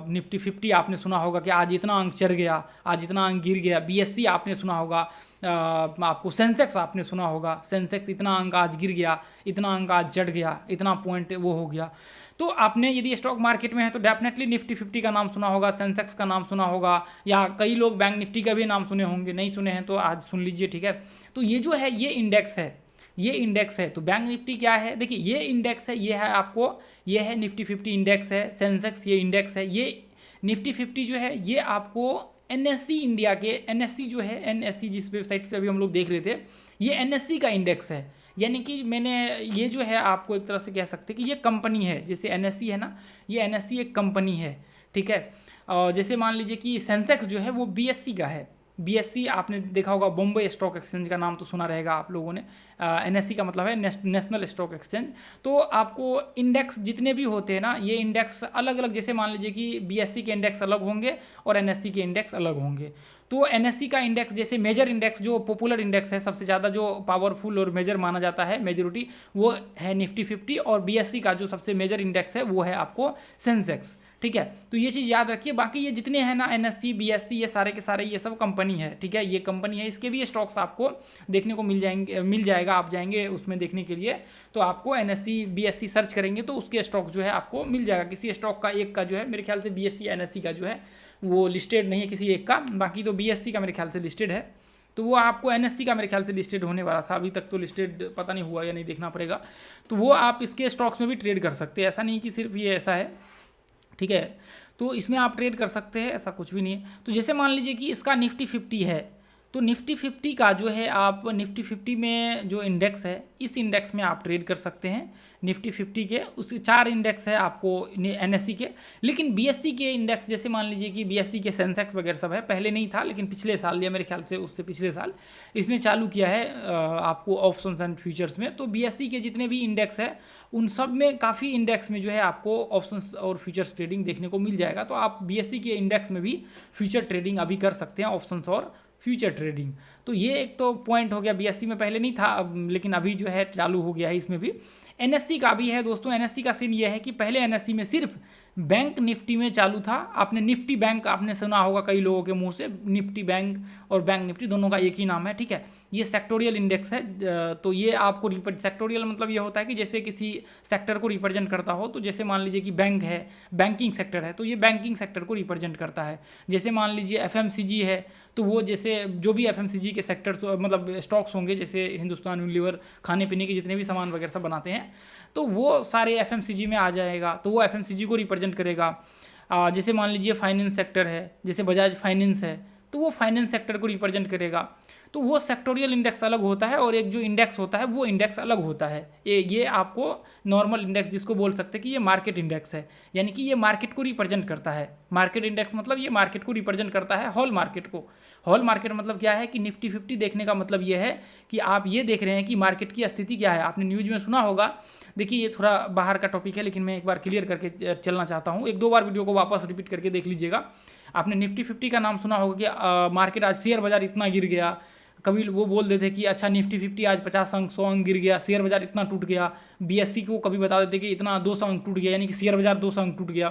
निफ्टी 50 आपने सुना होगा कि आज इतना अंक चढ़ गया, आज इतना अंक गिर गया। BSE आपने सुना होगा, आपको सेंसेक्स आपने सुना होगा, सेंसेक्स इतना अंक आज गिर गया, इतना अंक आज चढ़ गया, इतना पॉइंट वो हो गया। तो आपने यदि स्टॉक मार्केट में है तो डेफिनेटली निफ्टी 50 का नाम सुना होगा, सेंसेक्स का नाम सुना होगा, या कई लोग बैंक निफ्टी का भी नाम सुने होंगे, नहीं सुने हैं तो आज सुन लीजिए। ठीक है, तो ये जो है ये इंडेक्स है, ये इंडेक्स है। तो बैंक निफ्टी क्या है, देखिए ये इंडेक्स है, ये है आपको, ये है निफ्टी 50 इंडेक्स है, सेंसेक्स ये इंडेक्स है। ये निफ्टी 50 जो है ये आपको NSE इंडिया के, NSE जो है, NSE जिस वेबसाइट पे अभी हम लोग देख रहे थे, ये NSE का इंडेक्स है। यानी कि मैंने ये जो है आपको एक तरह से कह सकते हैं कि ये कंपनी है। जैसे NSE है ना, ये NSE एक कंपनी है। ठीक है, और जैसे मान लीजिए कि सेंसेक्स जो है वो BSE का है। BSE आपने देखा होगा, बॉम्बे स्टॉक एक्सचेंज का नाम तो सुना रहेगा आप लोगों ने। NSE का मतलब है नेशनल स्टॉक एक्सचेंज। तो आपको इंडेक्स जितने भी होते हैं ना, ये इंडेक्स अलग अलग, जैसे मान लीजिए कि BSE के इंडेक्स अलग होंगे और NSE के इंडेक्स अलग होंगे। तो NSE का इंडेक्स, जैसे मेजर इंडेक्स जो पॉपुलर इंडेक्स है, सबसे ज़्यादा जो पावरफुल और मेजर माना जाता है, मेजोरिटी, वो है निफ्टी 50। और BSE का जो सबसे मेजर इंडेक्स है वो है आपको सेंसेक्स। ठीक है, तो ये चीज़ याद रखिए। बाकी ये जितने हैं ना, NSE BSE, ये सारे के सारे ये सब कंपनी है। ठीक है, ये कंपनी है, इसके भी स्टॉक्स आपको देखने को मिल जाएगा। आप जाएंगे उसमें देखने के लिए तो आपको NSE BSE सर्च करेंगे तो उसके स्टॉक जो है आपको मिल जाएगा। किसी स्टॉक का एक का जो है, मेरे ख्याल से BSE NSE का जो है वो लिस्टेड नहीं है किसी एक का, बाकी तो BSE का मेरे ख्याल से लिस्टेड है। तो वो आपको NSE का मेरे ख्याल से लिस्टेड होने वाला था, अभी तक तो लिस्टेड पता नहीं हुआ या नहीं, देखना पड़ेगा। तो वो आप इसके स्टॉक्स में भी ट्रेड कर सकते हैं, ऐसा नहीं कि सिर्फ ये ऐसा है। ठीक है, तो इसमें आप ट्रेड कर सकते हैं, ऐसा कुछ भी नहीं है। तो जैसे मान लीजिए कि इसका निफ्टी 50 है, तो निफ्टी 50 का जो है आप निफ्टी 50 में जो इंडेक्स है, इस इंडेक्स में आप ट्रेड कर सकते हैं। निफ्टी 50 के उसके 4 इंडेक्स है आपको NSE के, लेकिन BSE के इंडेक्स, जैसे मान लीजिए कि BSE के सेंसेक्स वगैरह सब है, पहले नहीं था लेकिन पिछले साल या मेरे ख्याल से उससे पिछले साल इसने चालू किया है आपको ऑप्शंस एंड फ्यूचर्स में। तो BSE के जितने भी इंडेक्स है उन सब में, काफ़ी इंडेक्स में जो है आपको ऑप्शंस और फ्यूचर्स ट्रेडिंग देखने को मिल जाएगा। तो आप BSE के इंडेक्स में भी फ्यूचर ट्रेडिंग अभी कर सकते हैं, ऑप्शंस और फ्यूचर ट्रेडिंग। तो ये एक तो पॉइंट हो गया, BSE में पहले नहीं था लेकिन अभी जो है चालू हो गया है इसमें भी। NSE का भी है दोस्तों। NSE का सीन ये है कि पहले NSE में सिर्फ बैंक निफ्टी में चालू था। आपने निफ्टी बैंक आपने सुना होगा कई लोगों के मुंह से, निफ्टी बैंक और बैंक निफ्टी दोनों का एक ही नाम है। ठीक है, ये सेक्टोरियल इंडेक्स है। तो ये आपको सेक्टोरियल मतलब ये होता है कि जैसे किसी सेक्टर को रिप्रेजेंट करता हो। तो जैसे मान लीजिए कि बैंक है, बैंकिंग सेक्टर है, तो ये बैंकिंग सेक्टर को रिप्रेजेंट करता है। जैसे मान लीजिए FMCG है, तो वो जैसे जो भी FMCG के सेक्टर्स मतलब स्टॉक्स होंगे, जैसे हिंदुस्तान यूनिलीवर खाने पीने के जितने भी सामान वगैरह सब बनाते हैं, तो वो सारे FMCG में आ जाएगा, तो वो FMCG को रिप्रेजेंट करेगा। जैसे मान लीजिए फाइनेंस सेक्टर है, जैसे बजाज फाइनेंस है, तो वो फाइनेंस सेक्टर को रिप्रेजेंट करेगा। तो वो सेक्टोरियल इंडेक्स अलग होता है और एक जो इंडेक्स होता है वो इंडेक्स अलग होता है। ये आपको नॉर्मल इंडेक्स जिसको बोल सकते हैं कि ये मार्केट इंडेक्स है, यानी कि ये मार्केट को रिप्रेजेंट करता है। मार्केट इंडेक्स मतलब ये मार्केट को रिप्रेजेंट करता है, होल मार्केट को। होल मार्केट मतलब क्या है कि निफ्टी 50 देखने का मतलब ये है कि आप ये देख रहे हैं कि मार्केट की स्थिति क्या है। आपने न्यूज़ में सुना होगा, देखिए ये थोड़ा बाहर का टॉपिक है लेकिन मैं एक बार क्लियर करके चलना चाहता हूँ, एक दो बार वीडियो को वापस रिपीट करके देख लीजिएगा। आपने निफ्टी 50 का नाम सुना होगा कि मार्केट आज शेयर बाजार इतना गिर गया, कभी वो बोल देते कि अच्छा निफ्टी 50 आज 50 अंक 100 अंक गिर गया, शेयर बाजार इतना टूट गया। बीएससी को कभी बता देते कि इतना 200 अंक टूट गया, यानी कि शेयर बाजार 200 अंक टूट गया।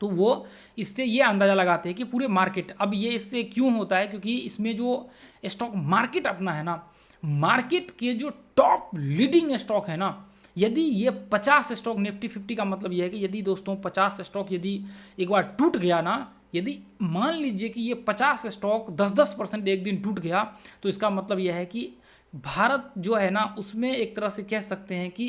तो वो इससे ये अंदाज़ा लगाते हैं कि पूरे मार्केट, अब ये इससे क्यों होता है, क्योंकि इसमें जो स्टॉक मार्केट अपना है ना, मार्केट के जो टॉप लीडिंग स्टॉक है ना, यदि ये 50 स्टॉक, निफ्टी 50 का मतलब ये है कि यदि दोस्तों 50 स्टॉक यदि एक बार टूट गया ना, यदि मान लीजिए कि ये 50 स्टॉक 10-10% एक दिन टूट गया, तो इसका मतलब यह है कि भारत जो है ना उसमें एक तरह से कह सकते हैं कि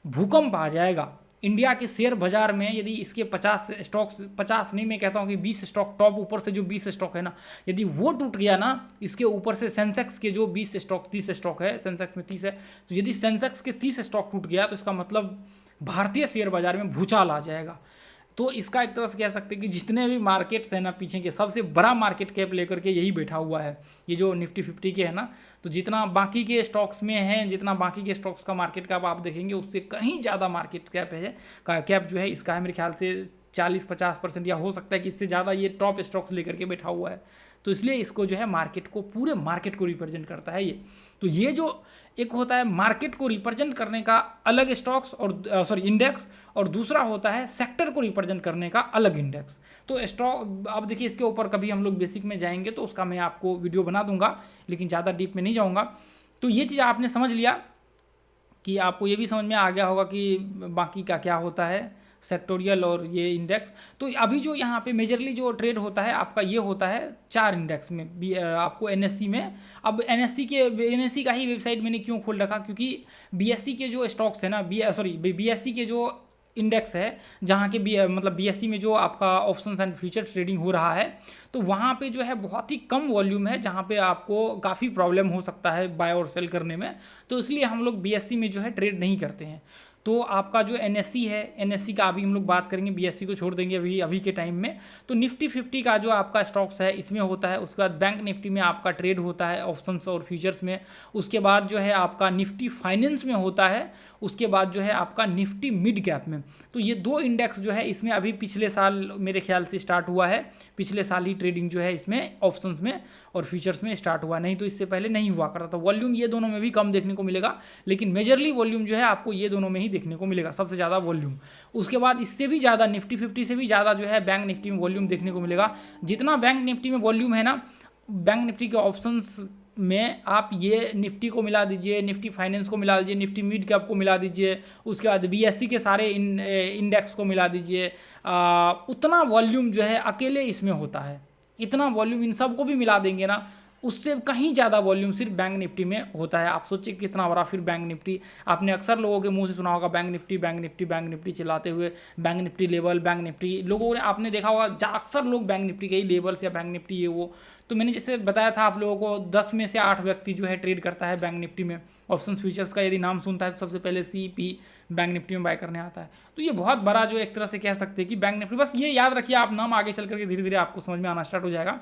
भूकंप आ जाएगा। इंडिया के शेयर बाजार में यदि इसके 50 स्टॉक, 50 नहीं, मैं कहता हूँ कि 20 स्टॉक, टॉप ऊपर से जो 20 स्टॉक है ना, यदि वो टूट गया ना, इसके ऊपर से सेंसेक्स के जो 20 स्टॉक, 30 स्टॉक है, सेंसेक्स में 30 है, तो यदि सेंसेक्स के 30 स्टॉक टूट गया तो इसका मतलब भारतीय शेयर बाजार में भूचाल आ जाएगा। तो इसका एक तरह से कह सकते हैं कि जितने भी मार्केट्स हैं ना पीछे के, सबसे बड़ा मार्केट कैप लेकर के यही बैठा हुआ है, ये जो निफ्टी 50 के है ना। तो जितना बाकी के स्टॉक्स में है, जितना बाकी के स्टॉक्स का मार्केट कैप आप देखेंगे उससे कहीं ज़्यादा मार्केट कैप है, कैप जो है इसका है मेरे ख्याल से 40-50% या हो सकता है कि इससे ज़्यादा ये टॉप स्टॉक्स लेकर के बैठा हुआ है। तो इसलिए इसको जो है मार्केट को, पूरे मार्केट को रिप्रेजेंट करता है ये। तो ये जो एक होता है मार्केट को रिप्रेजेंट करने का अलग स्टॉक्स और इंडेक्स, और दूसरा होता है सेक्टर को रिप्रेजेंट करने का अलग इंडेक्स। तो स्टॉक, अब देखिए इसके ऊपर कभी हम लोग बेसिक में जाएंगे तो उसका मैं आपको वीडियो बना दूंगा, लेकिन ज़्यादा डीप में नहीं जाऊँगा। तो ये चीज़ आपने समझ लिया कि आपको ये भी समझ में आ गया होगा कि बाकी का क्या होता है, सेक्टोरियल और ये इंडेक्स। तो अभी जो यहाँ पे मेजरली जो ट्रेड होता है आपका ये होता है 4 इंडेक्स में भी, आपको एनएससी में। अब एनएससी का ही वेबसाइट मैंने क्यों खोल रखा, क्योंकि बीएससी के जो स्टॉक्स है ना, बीएससी के जो इंडेक्स है, जहाँ के मतलब बीएससी में जो आपका ऑप्शंस एंड फ्यूचर ट्रेडिंग हो रहा है, तो वहाँ पे जो है बहुत ही कम वॉल्यूम है, जहाँ पे आपको काफ़ी प्रॉब्लम हो सकता है बाय और सेल करने में। तो इसलिए हम लोग बीएससी में जो है ट्रेड नहीं करते हैं। तो आपका जो एनएससी है, एनएससी का अभी हम लोग बात करेंगे, बीएससी को छोड़ देंगे अभी के टाइम में। तो निफ्टी 50 का जो आपका स्टॉक्स है इसमें होता है। उसके बाद बैंक निफ्टी में आपका ट्रेड होता है ऑप्शंस और फ्यूचर्स में। उसके बाद जो है आपका निफ्टी फाइनेंस में होता है। उसके बाद जो है आपका निफ्टी मिड कैप में। तो ये 2 इंडेक्स जो है इसमें अभी पिछले साल मेरे ख्याल से स्टार्ट हुआ है, पिछले साल ही ट्रेडिंग जो है इसमें ऑप्शंस में और फ्यूचर्स में स्टार्ट हुआ, नहीं तो इससे पहले नहीं हुआ करता था। वॉल्यूम ये दोनों में भी कम देखने को मिलेगा, लेकिन मेजरली वॉल्यूम जो है आपको ये दोनों में ही देखने को मिलेगा, सबसे ज़्यादा वॉल्यूम। उसके बाद इससे भी ज़्यादा निफ्टी 50 से भी ज़्यादा जो है बैंक निफ्टी में वॉल्यूम देखने को मिलेगा। जितना बैंक निफ्टी में वॉल्यूम है ना, बैंक निफ्टी के ऑप्शंस में आप ये निफ्टी को मिला दीजिए, निफ्टी फाइनेंस को मिला दीजिए, निफ्टी मिड कैप को मिला दीजिए, उसके बाद बीएससी के सारे इंडेक्स को मिला दीजिए, उतना वॉल्यूम जो है अकेले इसमें होता है। इतना वॉल्यूम इन सब को भी मिला देंगे ना, उससे कहीं ज़्यादा वॉल्यूम सिर्फ बैंक निफ्टी में होता है। आप सोचिए कितना बड़ा फिर बैंक निफ्टी, आपने अक्सर लोगों के मुंह से सुना होगा bank Nifty bank Nifty bank Nifty चिल्लाते हुए, bank Nifty level, bank Nifty, लोगों ने आपने देखा होगा अक्सर लोग बैंक निफ्टी के ही लेवल्स या बैंक निफ्टी ये वो। तो मैंने जैसे बताया था आप लोगों को 10 में से 8 व्यक्ति जो है ट्रेड करता है बैंक निफ्टी में। ऑप्शन फ्यूचर्स का यदि नाम सुनता है तो सबसे पहले CP बैंक निफ्टी में बाय करने आता है। तो ये बहुत बड़ा जो एक तरह से कह सकते हैं कि बैंक निफ्टी, बस ये याद रखिए आप नाम, आगे चल करके धीरे धीरे आपको समझ में आना स्टार्ट हो जाएगा।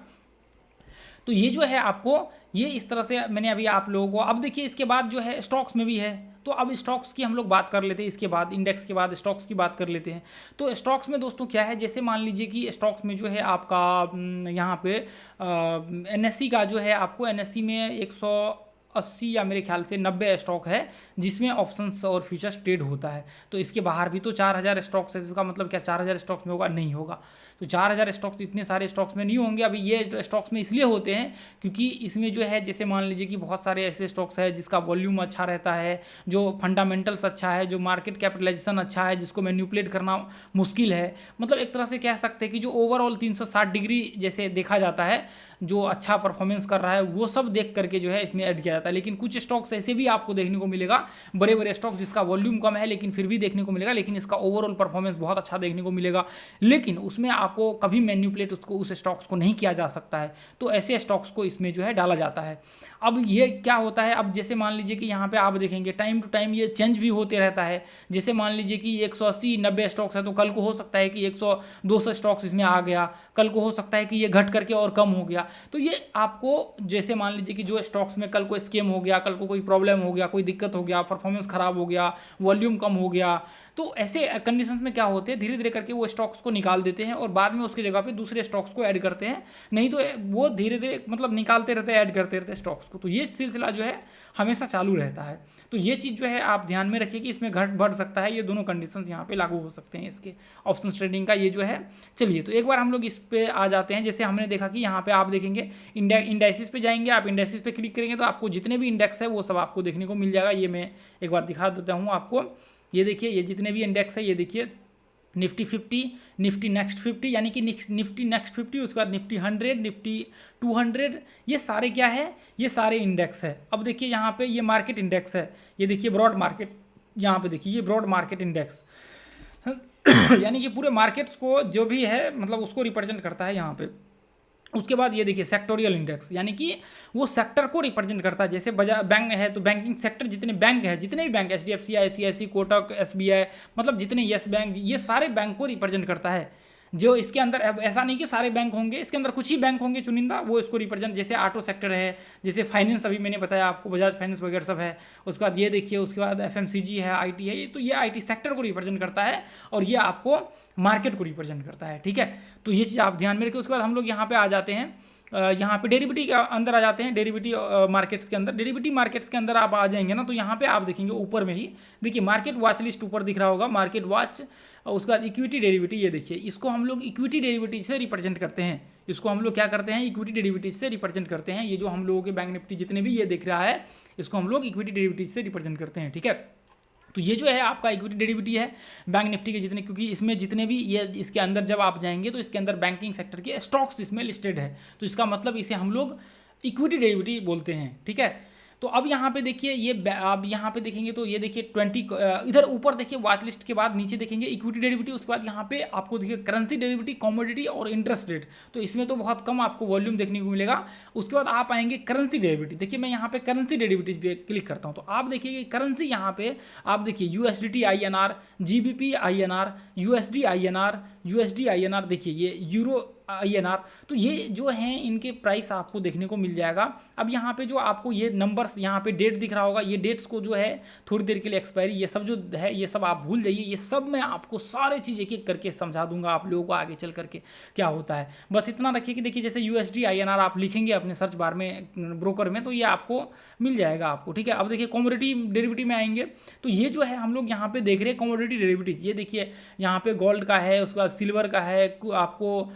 तो ये जो है आपको ये इस तरह से मैंने अभी आप लोगों को, अब देखिए इसके बाद जो है स्टॉक्स में भी है। तो अब स्टॉक्स की हम लोग बात कर लेते हैं, इसके बाद इंडेक्स के बाद स्टॉक्स की बात कर लेते हैं। तो स्टॉक्स में दोस्तों क्या है, जैसे मान लीजिए कि स्टॉक्स में जो है आपका यहाँ पे एनएससी का जो है, आपको एनएससी में 180 या मेरे ख्याल से 90 स्टॉक है जिसमें ऑप्शंस और फ्यूचर्स ट्रेड होता है। तो इसके बाहर भी तो 4000 स्टॉक्स है, इसका मतलब क्या 4000 स्टॉक्स में होगा? नहीं होगा। तो 4000 स्टॉक्स इतने सारे स्टॉक्स में नहीं होंगे। अभी ये स्टॉक्स में इसलिए होते हैं क्योंकि इसमें जो है, जैसे मान लीजिए कि बहुत सारे ऐसे स्टॉक्स है जिसका वॉल्यूम अच्छा रहता है, जो फंडामेंटल्स अच्छा है, जो मार्केट कैपिटलाइजेशन अच्छा है, जिसको मैनिपुलेट करना मुश्किल है। मतलब एक तरह से कह सकते हैं कि जो ओवरऑल 360 डिग्री जैसे देखा जाता है, जो अच्छा परफॉर्मेंस कर रहा है, वो सब देख करके जो है इसमें ऐड किया जाता जाता है। लेकिन कुछ स्टॉक्स ऐसे भी आपको देखने को मिलेगा, बड़े बड़े स्टॉक्स जिसका वॉल्यूम कम है लेकिन फिर भी देखने को मिलेगा, लेकिन इसका ओवरऑल परफॉर्मेंस बहुत अच्छा देखने को मिलेगा। लेकिन उसमें आपको कभी मैन्युपुलेट उसको उस स्टॉक्स को नहीं किया जा सकता है, तो ऐसे स्टॉक्स को इसमें जो है डाला जाता है। अब ये क्या होता है, अब जैसे मान लीजिए कि यहाँ पे आप देखेंगे टाइम टू टाइम ये चेंज भी होते रहता है। जैसे मान लीजिए कि 180-90 स्टॉक्स है तो कल को हो सकता है कि 100-200 स्टॉक्स इसमें आ गया, कल को हो सकता है कि ये घट करके और कम हो गया। तो ये आपको जैसे मान लीजिए कि जो स्टॉक्स में कल को स्कैम हो गया, कल को कोई प्रॉब्लम हो गया, कोई दिक्कत हो गया, परफॉर्मेंस खराब हो गया, वॉल्यूम कम हो गया, तो ऐसे कंडीशंस में क्या होते हैं, धीरे धीरे करके वो स्टॉक्स को निकाल देते हैं और बाद में उसकी जगह पे दूसरे स्टॉक्स को ऐड करते हैं। नहीं तो वो धीरे धीरे मतलब निकालते रहते हैं, ऐड करते रहते हैं स्टॉक्स को। तो ये सिलसिला जो है हमेशा चालू रहता है। तो ये चीज़ जो है आप ध्यान में रखिए कि इसमें घट बढ़ सकता है, ये दोनों कंडीशंस यहाँ पे लागू हो सकते हैं इसके ऑप्शन ट्रेडिंग का ये जो है। चलिए तो एक बार हम लोग इस पे आ जाते हैं। जैसे हमने देखा कि यहाँ पे आप देखेंगे इंडेक्सिस पे जाएंगे, आप इंडेक्सिस पे क्लिक करेंगे तो आपको जितने भी इंडेक्स है वो सब आपको देखने को मिल जाएगा। ये मैं एक बार दिखा देता हूँ आपको। ये देखिए, ये जितने भी इंडेक्स है, ये देखिए निफ्टी 50, निफ्टी नेक्स्ट 50 यानी कि निफ्टी नेक्स्ट 50, उसके बाद निफ्टी 100, निफ्टी 200, ये सारे क्या है, ये सारे इंडेक्स है। अब देखिए यहाँ पे ये मार्केट इंडेक्स है, ये देखिए ब्रॉड मार्केट, यहाँ पे देखिए ये ब्रॉड मार्केट इंडेक्स यानी कि पूरे मार्केट्स को जो भी है मतलब उसको रिप्रेजेंट करता है यहाँ पे। उसके बाद ये देखिए सेक्टोरियल इंडेक्स, यानी कि वो सेक्टर को रिप्रेजेंट करता है। जैसे बैंक है तो बैंकिंग सेक्टर जितने बैंक है, जितने भी bank HDFC, ICICI, Kotak, SBI, मतलब जितने येस बैंक, ये सारे बैंक को रिप्रेजेंट करता है। जो इसके अंदर अब ऐसा नहीं कि सारे बैंक होंगे, इसके अंदर कुछ ही बैंक होंगे चुनिंदा, वो इसको रिप्रेजेंट, जैसे ऑटो सेक्टर है, जैसे फाइनेंस अभी मैंने बताया आपको, बजाज फाइनेंस वगैरह सब है। उसके बाद ये देखिए, उसके बाद FMCG है, IT है, तो ये IT सेक्टर को रिप्रेजेंट करता है और ये आपको मार्केट को रिप्रेजेंट करता है। ठीक है, तो ये चीज़ आप ध्यान में रखिए। उसके बाद हम लोग यहाँ पे आ जाते हैं, यहाँ पे डेरिवेटिव के अंदर आ जाते हैं। डेरिवेटिव मार्केट्स के अंदर, डेरिवेटिव मार्केट्स के अंदर आप आ जाएंगे ना, तो यहाँ पे आप देखेंगे ऊपर में ही देखिए मार्केट वॉच लिस्ट ऊपर दिख रहा होगा, मार्केट वॉच। उसके बाद इक्विटी डेरिवेटिव, ये देखिए इसको हम लोग इक्विटी डेरिवेटिव से रिप्रेजेंट करते हैं। इसको हम लोग क्या करते हैं, इक्विटी डेरिवेटिव से रिप्रेजेंट करते हैं। ये जो हम लोगों के बैंक निफ्टी जितने भी ये दिख रहा है, इसको हम लोग इक्विटी डेरिवेटिव से रिप्रेजेंट करते हैं। ठीक है, तो ये जो है आपका इक्विटी डेरिवेटिव है बैंक निफ्टी के जितने, क्योंकि इसमें जितने भी ये इसके अंदर जब आप जाएंगे तो इसके अंदर बैंकिंग सेक्टर के स्टॉक्स इसमें लिस्टेड है, तो इसका मतलब इसे हम लोग इक्विटी डेरिवेटिव बोलते हैं। ठीक है, तो अब यहाँ पे देखिए ये आप यहाँ पे देखेंगे तो ये देखिए 20 इधर ऊपर देखिए वॉच लिस्ट के बाद नीचे देखेंगे इक्विटी डेरिवेटिव। उसके बाद यहाँ पे आपको देखिए करेंसी डेरिवेटिव, कमोडिटी और इंटरेस्ट रेट, तो इसमें तो बहुत कम आपको वॉल्यूम देखने को मिलेगा। उसके बाद आप आएंगे करेंसी डेरिवेटिव। देखिए मैं यहाँ पे करेंसी डेरिवेटिव पे क्लिक करता हूँ तो आप देखिए करेंसी यहाँ पे आप देखिए USDT INR, GBP INR, USD INR, USD INR, देखिए ये यूरो INR, तो ये जो हैं इनके प्राइस आपको देखने को मिल जाएगा। अब यहाँ पे जो आपको ये नंबर्स यहाँ पे डेट दिख रहा होगा, ये डेट्स को जो है थोड़ी देर के लिए एक्सपायरी, ये सब जो है ये सब आप भूल जाइए। ये सब मैं आपको सारे चीज़ एक एक करके समझा दूंगा आप लोगों को आगे चल करके क्या होता है। बस इतना रखिए कि देखिए जैसे USD INR आप लिखेंगे अपने सर्च बार में ब्रोकर में तो ये आपको मिल जाएगा आपको। ठीक है, अब देखिए कमोडिटी डेरिवेटिव में आएंगे तो ये जो है हम लोग यहाँ पे देख रहे हैं कमोडिटी डेरिवेटिव। ये देखिए यहाँ पे गोल्ड का है, उसके बाद सिल्वर का है, आपको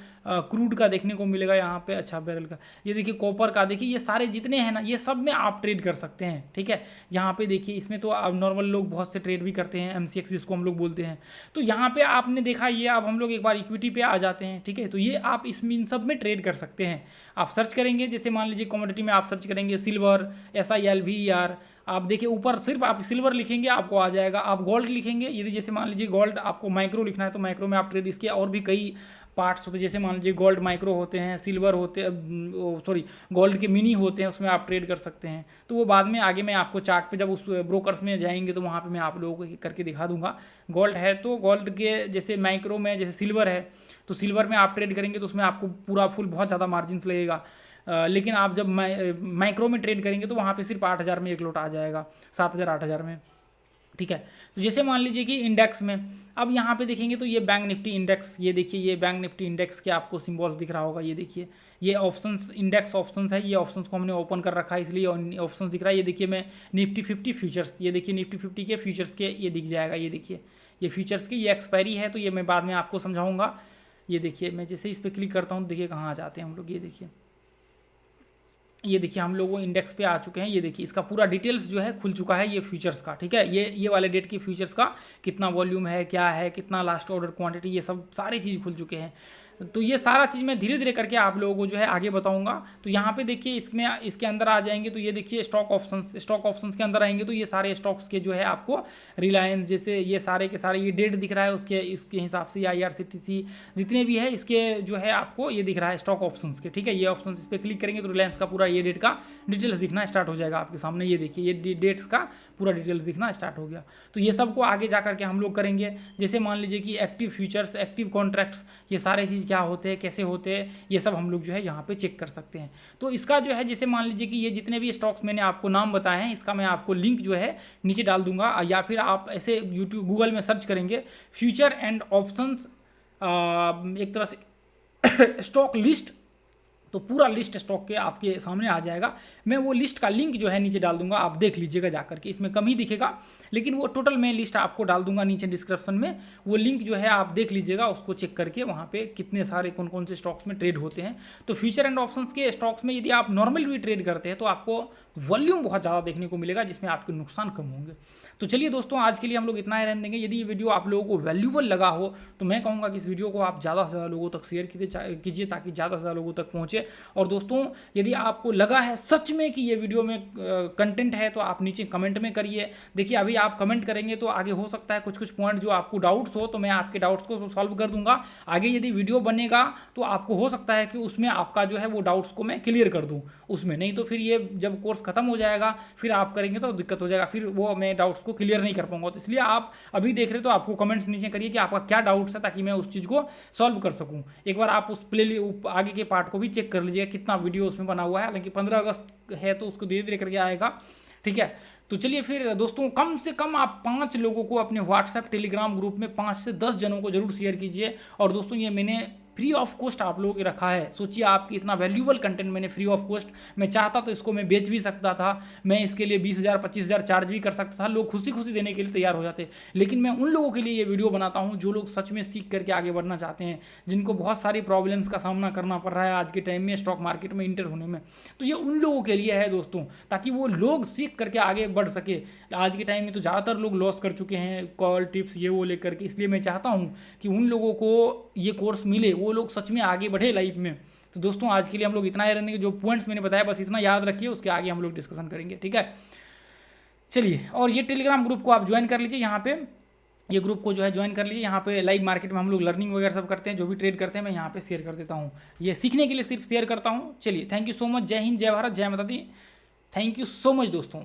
क्रूड का देखने को मिलेगा यहाँ पे, अच्छा बैरल का, ये देखिए कॉपर का, देखिए ये सारे जितने हैं ना ये सब में आप ट्रेड कर सकते हैं। ठीक है, यहाँ पे देखिए इसमें तो अब नॉर्मल लोग बहुत से ट्रेड भी करते हैं, MCX जिसको हम लोग बोलते हैं। तो यहाँ पे आपने देखा ये, अब हम लोग एक बार इक्विटी पे आ जाते हैं। ठीक है, तो ये आप इसमें इन सब में ट्रेड कर सकते हैं। आप सर्च करेंगे, जैसे मान लीजिए कमोडिटी में आप सर्च करेंगे सिल्वर SILVER, आप देखिए ऊपर सिर्फ आप सिल्वर लिखेंगे आपको आ जाएगा। आप गोल्ड लिखेंगे, यदि जैसे मान लीजिए गोल्ड आपको माइक्रो लिखना है तो माइक्रो में आप ट्रेड, इसके और भी कई पार्ट्स होते हैं, जैसे मान लीजिए गोल्ड माइक्रो होते हैं, सिल्वर होते हैं, सॉरी गोल्ड के मिनी होते हैं, उसमें आप ट्रेड कर सकते हैं। तो वो बाद में आगे मैं आपको चार्ट पे जब उस ब्रोकर्स में जाएंगे तो वहाँ पे मैं आप लोगों को करके दिखा दूंगा। गोल्ड है तो गोल्ड के जैसे माइक्रो में, जैसे सिल्वर है तो सिल्वर में आप ट्रेड करेंगे तो उसमें आपको पूरा फुल बहुत ज़्यादा मार्जिन लगेगा। लेकिन आप जब माइक्रो में ट्रेड करेंगे तो वहाँ पे सिर्फ 8,000 में एक लोट आ जाएगा, 7,000 8,000 में। ठीक है, तो जैसे मान लीजिए कि इंडेक्स में अब यहाँ पे देखेंगे तो ये बैंक निफ्टी इंडेक्स, ये देखिए ये बैंक निफ्टी इंडेक्स के आपको सिंबल्स दिख रहा होगा। ये देखिए ये ऑप्शंस, इंडेक्स ऑप्शंस है, ये ऑप्शंस को हमने ओपन कर रखा है इसलिए ऑप्शंस दिख रहा है। ये देखिए मैं निफ्टी 50 फ्यूचर्स, ये देखिए निफ्टी 50 के फ्यूचर्स के ये दिख जाएगा। ये देखिए ये फ्यूचर्स की ये एक्सपायरी है तो ये मैं बाद में आपको समझाऊँगा। ये देखिए मैं जैसे इस पर क्लिक करता हूँ, देखिए कहाँ आ जाते हैं हम लोग। ये देखिए हम लोग वो इंडेक्स पे आ चुके हैं। ये देखिए इसका पूरा डिटेल्स जो है खुल चुका है ये फ्यूचर्स का। ठीक है, ये वाले डेट की फ्यूचर्स का कितना वॉल्यूम है, क्या है, कितना लास्ट ऑर्डर क्वांटिटी, ये सब सारी चीज़ खुल चुके हैं। तो ये सारा चीज़ मैं धीरे धीरे करके आप लोगों को जो है आगे बताऊंगा। तो यहाँ पे देखिए इसमें इसके अंदर आ जाएंगे तो ये देखिए स्टॉक ऑप्शंस के अंदर आएंगे तो ये सारे स्टॉक्स के जो है आपको रिलायंस जैसे ये सारे के सारे ये डेट दिख रहा है उसके इसके हिसाब से IRCTC जितने भी है इसके जो है आपको ये दिख रहा है स्टॉक ऑप्शंस के, ठीक है। ये ऑप्शन इस पर क्लिक करेंगे तो रिलायंस का पूरा ये डेट का डिटेल्स दिखना स्टार्ट हो जाएगा आपके सामने। ये देखिए ये डेट्स का पूरा डिटेल्स दिखना स्टार्ट हो गया। तो ये सब को आगे जा करके हम लोग करेंगे। जैसे मान लीजिए कि एक्टिव फ्यूचर्स, एक्टिव कॉन्ट्रैक्ट्स, ये सारे चीज़ क्या होते हैं, कैसे होते हैं, ये सब हम लोग जो है यहाँ पे चेक कर सकते हैं। तो इसका जो है जैसे मान लीजिए कि ये जितने भी स्टॉक्स मैंने आपको नाम बताए हैं इसका मैं आपको लिंक जो है नीचे डाल दूंगा, या फिर आप ऐसे यूट्यूब गूगल में सर्च करेंगे फ्यूचर एंड ऑप्शंस एक तरह से स्टॉक लिस्ट, तो पूरा लिस्ट स्टॉक के आपके सामने आ जाएगा। मैं वो लिस्ट का लिंक जो है नीचे डाल दूंगा, आप देख लीजिएगा जा करके। इसमें कम ही दिखेगा लेकिन वो टोटल मैं लिस्ट आपको डाल दूंगा नीचे डिस्क्रिप्शन में। वो लिंक जो है आप देख लीजिएगा, उसको चेक करके वहाँ पे कितने सारे कौन कौन से स्टॉक्स में ट्रेड होते हैं। तो फ्यूचर एंड ऑप्शंस के स्टॉक्स में यदि आप नॉर्मल भी ट्रेड करते हैं तो आपको वॉल्यूम बहुत ज़्यादा देखने को मिलेगा जिसमें आपके नुकसान कम होंगे। तो चलिए दोस्तों आज के लिए हम लोग इतना ही रहने देंगे। यदि ये वीडियो आप लोगों को वैल्यूबल लगा हो तो मैं कहूँगा कि इस वीडियो को आप ज़्यादा से ज़्यादा लोगों तक शेयर कीजिए ताकि ज़्यादा से ज़्यादा लोगों तक पहुँचे। और दोस्तों यदि आपको लगा है सच में कि ये वीडियो में कंटेंट है तो आप नीचे कमेंट में करिए। देखिए अभी आप कमेंट करेंगे तो आगे हो सकता है कुछ कुछ पॉइंट जो आपको डाउट्स हो तो मैं आपके डाउट्स को सॉल्व कर दूंगा। आगे यदि वीडियो बनेगा तो आपको हो सकता है कि उसमें आपका जो है वो डाउट्स को मैं क्लियर कर दूँ उसमें, नहीं तो फिर ये जब कोर्स खत्म हो जाएगा फिर आप करेंगे तो दिक्कत हो जाएगा, फिर वो मैं डाउट्स को क्लियर नहीं कर पाऊंगा। तो इसलिए आप अभी देख रहे तो आपको कमेंट्स नीचे करिए कि आपका क्या डाउट्स है ताकि मैं उस चीज़ को सॉल्व कर सकूं। एक बार आप उस आगे के पार्ट को भी चेक कर लीजिएगा कितना वीडियो उसमें बना हुआ है। हालांकि 15 अगस्त है तो उसको धीरे धीरे करके आएगा, ठीक है। तो चलिए फिर दोस्तों कम से कम आप 5 लोगों को अपने व्हाट्सएप टेलीग्राम ग्रुप में 5 से 10 जनों को जरूर शेयर कीजिए। और दोस्तों ये मैंने फ्री ऑफ कॉस्ट आप लोगों के रखा है। सोचिए आपकी इतना वैल्यूबल कंटेंट मैंने फ्री ऑफ कॉस्ट, मैं चाहता तो इसको मैं बेच भी सकता था, मैं इसके लिए 20,000 25,000 चार्ज भी कर सकता था, लोग खुशी खुशी देने के लिए तैयार हो जाते। लेकिन मैं उन लोगों के लिए ये वीडियो बनाता हूँ जो लोग सच में सीख करके आगे बढ़ना चाहते हैं, जिनको बहुत सारी प्रॉब्लम्स का सामना करना पड़ रहा है आज के टाइम में स्टॉक मार्केट में इंटर होने में। तो ये उन लोगों के लिए है दोस्तों, ताकि वो लोग सीख करके आगे बढ़ सके। आज के टाइम में तो ज़्यादातर लोग लॉस कर चुके हैं कॉल टिप्स ये वो लेकर के, इसलिए मैं चाहता हूँ कि उन लोगों को ये कोर्स मिले, वो लोग सच में आगे बढ़े लाइफ में। तो दोस्तों आज के लिए हम लोग इतना ही रहने, जो पॉइंट्स मैंने बताया बस इतना याद रखिए, उसके आगे हम लोग डिस्कशन करेंगे, ठीक है। चलिए और ये टेलीग्राम ग्रुप को आप ज्वाइन कर लीजिए, यहाँ पे ये ग्रुप को जो है ज्वाइन कर लीजिए। यहाँ पे लाइव मार्केट में हम लोग लर्निंग वगैरह सब करते हैं, जो भी ट्रेड करते हैं मैं यहाँ पे शेयर कर देता हूँ, ये सीखने के लिए सिर्फ शेयर करता हूँ। चलिए थैंक यू सो मच, जय हिंद, जय भारत, जय माता दी। थैंक यू सो मच दोस्तों।